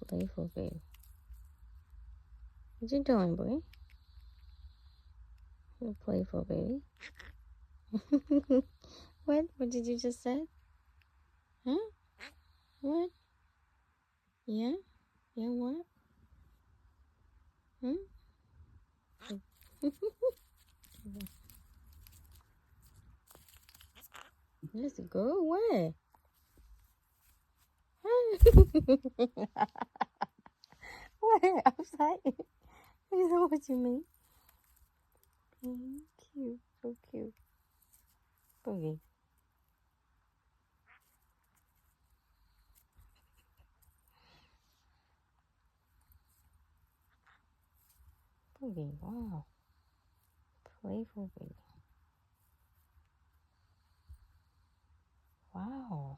Playful baby. What you doing, boy? You're playful baby. What? What did you just say? Huh? What? Yeah? Yeah, what? Hmm? Let's go away. What? Outside? You know what you mean? Cute. So cute. Boogie. Boogie. Wow. Playful baby. Wow.